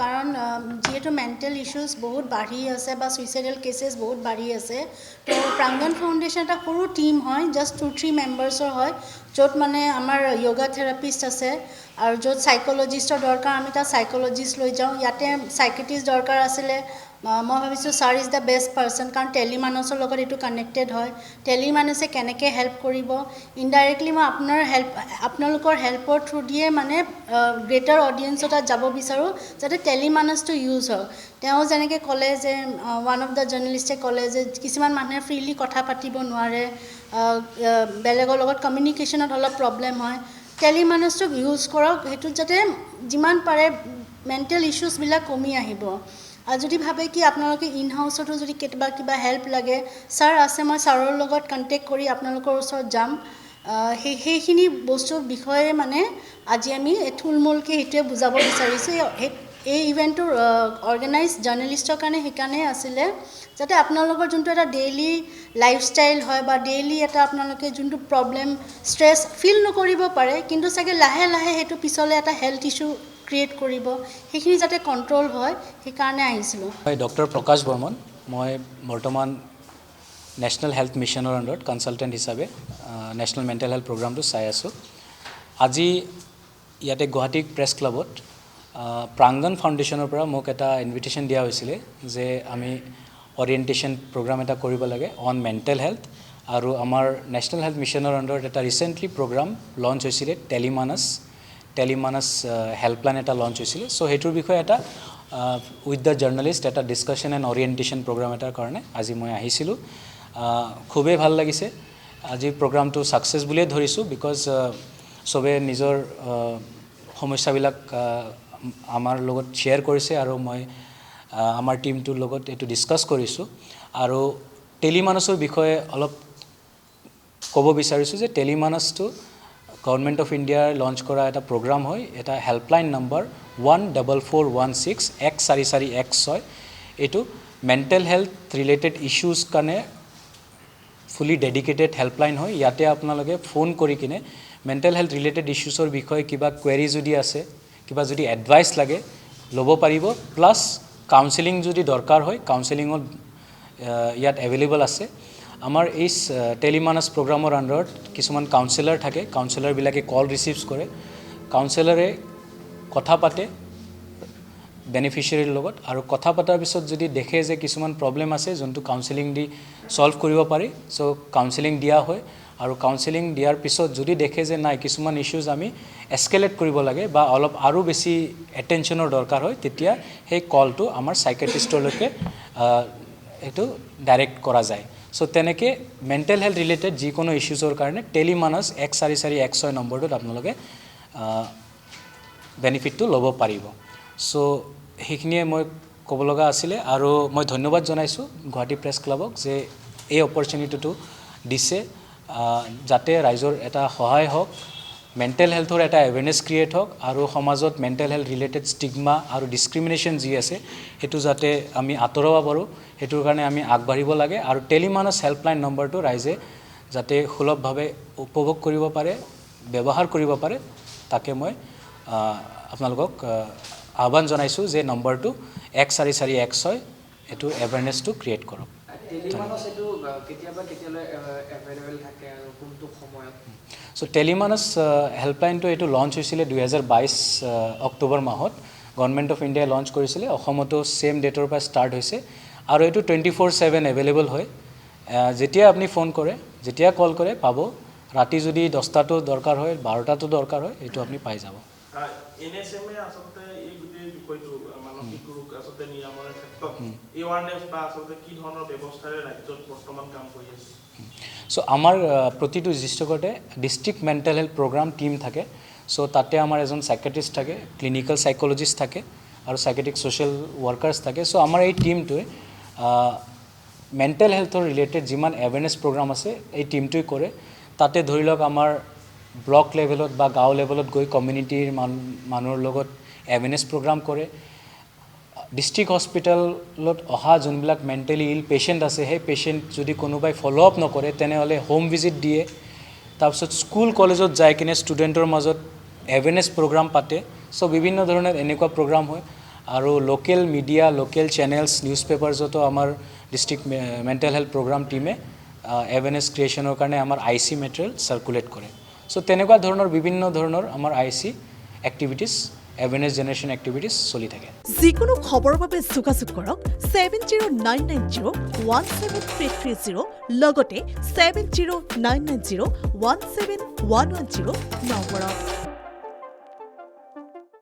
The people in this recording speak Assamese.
কাৰণ যিহেতু মেণ্টেল ইছ্যুজ বহুত বাঢ়ি আছে বা ছুইচাইডেল কেছেছ বহুত বাঢ়ি আছে, তো প্ৰাংগণ ফাউণ্ডেশ্যন এটা সৰু টীম হয়, জাষ্ট 2-3 মেম্বাৰ্ছৰ হয়, য'ত মানে আমাৰ য়োগা থেৰাপিষ্ট আছে আৰু য'ত চাইক'লজিষ্টৰ দৰকাৰ আমি তাত চাইক'লজিষ্ট লৈ যাওঁ। ইয়াতে চাইকেট্ৰিষ্ট দৰকাৰ আছিলে, মই ভাবিছোঁ sir is the best person, কাৰণ টেলিমানছৰ লগত এইটো কানেক্টেড হয়। টেলিমানছে কেনেকৈ হেল্প কৰিব, ইনডাইৰেক্টলি মই আপোনালোকৰ হেল্পৰ থ্ৰু দিয়ে মানে গ্ৰেটাৰ অডিয়েঞ্চৰ তাত যাব বিচাৰোঁ, যাতে টেলিমানছটো ইউজ হয়। তেওঁ যেনেকৈ ক'লে যে ওৱান অফ দ্য জাৰ্নেলিষ্টে ক'লে যে কিছুমান মানুহে ফ্ৰীলি কথা পাতিব নোৱাৰে, বেলেগৰ লগত কমিউনিকেশ্যনত অলপ প্ৰব্লেম হয়, টেলিমানছটোক ইউজ কৰক, সেইটোত যাতে যিমান পাৰে মেণ্টেল ইছ্যুজবিলাক কমি আহিব। আৰু যদি ভাবে কি আপোনালোকে ইন হাউচতো যদি কেতিয়াবা কিবা হেল্প লাগে, ছাৰ আছে, মই ছাৰৰ লগত কণ্টেক্ট কৰি আপোনালোকৰ ওচৰত যাম। সেইখিনি বস্তুৰ বিষয়ে মানে আজি আমি থুলমূলকৈ সেইটোৱে বুজাব বিচাৰিছোঁ। এই ইভেণ্টটোৰ অৰ্গেনাইজ জাৰ্নেলিষ্টৰ কাৰণে সেইকাৰণে আছিলে, যাতে আপোনালোকৰ যোনটো এটা ডেইলি লাইফষ্টাইল হয় বা ডেইলি এটা আপোনালোকে যোনটো প্ৰব্লেম ষ্ট্ৰেছ ফিল নকৰিব পাৰে, কিন্তু চাগে লাহে লাহে সেইটো পিছলৈ এটা হেল্থ ইছ্যু ক্ৰিয়েট কৰিব, সেইখিনি যাতে কণ্ট্ৰল হয়, সেইকাৰণে আহিছিলোঁ। হয়, ডক্টৰ প্ৰকাশ বৰ্মন। মই বৰ্তমান নেশ্যনেল হেল্থ মিছনৰ আণ্ডাৰত কনচালটেণ্ট হিচাপে নেশ্যনেল মেণ্টেল হেল্থ প্ৰগ্ৰামটো চাই আছোঁ। আজি ইয়াতে গুৱাহাটী প্ৰেছ ক্লাবত প্ৰাংগণ ফাউণ্ডেশ্যনৰ পৰা মোক এটা ইনভিটেশ্যন দিয়া হৈছিলে যে আমি অৰিয়েণ্টেশ্যন প্ৰগ্ৰাম এটা কৰিব লাগে অন মেণ্টেল হেল্থ, আৰু আমাৰ নেশ্যনেল হেল্থ মিছনৰ আণ্ডাৰত এটা ৰিচেণ্টলি প্ৰগ্ৰাম লঞ্চ হৈছিলে, টেলিমানছ হেল্পলাইন এটা লঞ্চ হৈছিলে। চ' সেইটোৰ বিষয়ে এটা উইথ দ্য জাৰ্নেলিষ্ট এটা ডিছকাশ্যন এণ্ড অৰিয়েণ্টেশ্যন প্ৰগ্ৰাম এটাৰ কাৰণে আজি মই আহিছিলোঁ। খুবেই ভাল লাগিছে। আজি প্ৰগ্ৰামটো ছাকচেছ বুলিয়ে ধৰিছোঁ, বিকজ চবে নিজৰ সমস্যাবিলাক আমাৰ লগত শ্বেয়াৰ কৰিছে আৰু মই আমাৰ টীমটোৰ লগত এইটো ডিছকাছ কৰিছোঁ। আৰু টেলিমানছৰ বিষয়ে অলপ ক'ব বিচাৰিছোঁ যে টেলিমানছটো গভৰ্ণমেণ্ট অফ ইণ্ডিয়াৰ লঞ্চ কৰা এটা প্ৰগ্ৰাম হয়। এটা হেল্পলাইন নম্বৰ 14416 144116। এইটো মেণ্টেল হেল্থ ৰিলেটেড ইছ্যুজ কাৰণে ফুলি ডেডিকেটেড হেল্পলাইন হয়। ইয়াতে আপোনালোকে ফোন কৰি কিনে মেণ্টেল হেল্থ ৰিলেটেড ইছ্যুজৰ বিষয়ে কিবা কুৱেৰি যদি আছে, কিবা যদি এডভাইচ লাগে ল'ব পাৰিব, প্লাছ কাউন্সেলিং যদি দৰকাৰ হয় কাউন্সেলিঙত ইয়াত এভেইলেবল আছে। আমাৰ এই টেলিমানছ প্ৰগ্ৰামৰ আণ্ডাৰত কিছুমান কাউন্সেলাৰ থাকে, কাউন্সেলাৰবিলাকে কল ৰিচিভছ কৰে, কাউন্সেলাৰে কথা পাতে বেনিফিচিয়াৰীৰ লগত, আৰু কথা পতাৰ পিছত যদি দেখে যে কিছুমান প্ৰব্লেম আছে যোনটো কাউন্সেলিং দি ছল্ভ কৰিব পাৰি, চ' কাউন্সেলিং দিয়া হয়। আৰু কাউন্সেলিং দিয়াৰ পিছত যদি দেখে যে নাই কিছুমান ইছ্যুজ আমি এস্কেলেট কৰিব লাগে বা অলপ আৰু বেছি এটেনশ্যনৰ দৰকাৰ হয়, তেতিয়া সেই কলটো আমাৰ চাইকেট্ৰিষ্টলৈকে এইটো ডাইৰেক্ট কৰা যায়। চ' তেনেকৈ মেণ্টেল হেল্থ ৰিলেটেড যিকোনো ইছ্যুজৰ কাৰণে টেলিমানছ 144116 নম্বৰটোত আপোনালোকে বেনিফিটটো ল'ব পাৰিব। চ' সেইখিনিয়ে মই ক'ব লগা আছিলে, আৰু মই ধন্যবাদ জনাইছোঁ গুৱাহাটী প্ৰেছ ক্লাবক যে এই অপৰচুনিটিটো দিছে, যাতে ৰাইজৰ এটা সহায় হওক, মেণ্টেল হেল্থৰ এটা এৱেৰনেছ ক্ৰিয়েট হওক, আৰু সমাজত মেণ্টেল হেল্থ ৰিলেটেড ষ্টিগমা আৰু ডিছক্ৰিমিনেশ্যন যি আছে সেইটো যাতে আমি আঁতৰাব পাৰোঁ, সেইটোৰ কাৰণে আমি আগবাঢ়িব লাগে। আৰু টেলিমানছ হেল্পলাইন নম্বৰটো ৰাইজে যাতে সুলভভাৱে উপভোগ কৰিব পাৰে, ব্যৱহাৰ কৰিব পাৰে, তাকে মই আপোনালোকক আহ্বান জনাইছোঁ যে নম্বৰটো 144116 এইটো এৱেৰনেছটো ক্ৰিয়েট কৰক। চ' টেলিমানছ হেল্পলাইনটো এইটো লঞ্চ হৈছিলে 2022 অক্টোবৰ মাহত, গভৰ্ণমেণ্ট অফ ইণ্ডিয়াই লঞ্চ কৰিছিলে। অসমতো ছেম ডেটৰ পৰা ষ্টাৰ্ট হৈছে, আৰু এইটো 24/7 এভেইলেবল হয়। যেতিয়া আপুনি ফোন কৰে, যেতিয়া কল কৰে পাব। ৰাতি যদি 10টাতো দৰকাৰ হয়, 12টাতো দৰকাৰ হয়, এইটো আপুনি পাই যাব। চ' আমাৰ প্ৰতিটো district mental health programme team থাকে। চ' তাতে আমাৰ এজন চাইকেট্ৰিষ্ট থাকে, ক্লিনিকেল চাইক'লজিষ্ট থাকে, আৰু চাইকেট্ৰিক ছ'চিয়েল ৱৰ্কাৰ্ছ থাকে। চ' আমাৰ এই টীমটোৱে মেণ্টেল হেল্থৰ ৰিলেটেড যিমান এৱেৰনেছ প্ৰগ্ৰাম আছে এই টীমটোৱে কৰে। তাতে ধৰি লওক আমাৰ ব্লক লেভেলত বা গাঁও লেভেলত গৈ কমিউনিটিৰ মানুহৰ লগত এৱেৰনেছ প্ৰগ্ৰাম কৰে। ডিষ্ট্ৰিক্ট হস্পিটেলত অহা যোনবিলাক মেণ্টেলি ইল পেচেণ্ট আছে, সেই পেচেণ্ট যদি কোনোবাই ফ'ল' আপ নকৰে তেনেহ'লে হোম ভিজিট দিয়ে। তাৰপিছত স্কুল কলেজত যাই কিনে ষ্টুডেণ্টৰ মাজত এৱেৰনেছ প্ৰগ্ৰাম পাতে। চ' বিভিন্ন ধৰণৰ এনেকুৱা প্ৰগ্ৰাম হয়। আৰু local media local channels news পেপাৰ্ছতো আমাৰ ডিষ্ট্ৰিক্ট মেণ্টেল হেল্থ প্ৰগ্ৰাম টীমে এৱেৰনেছ ক্ৰিয়েশ্যনৰ কাৰণে আমাৰ IC মেটেৰিয়েল চাৰ্কুলেট কৰে চ' তেনেকুৱা ধৰণৰ বিভিন্ন ধৰণৰ আমাৰ IC activities awareness generation activities চলি থাকে যিকোনো খবৰৰ বাবে যোগাযোগ কৰক 7099017330 লগতে 7099017110 নম্বৰত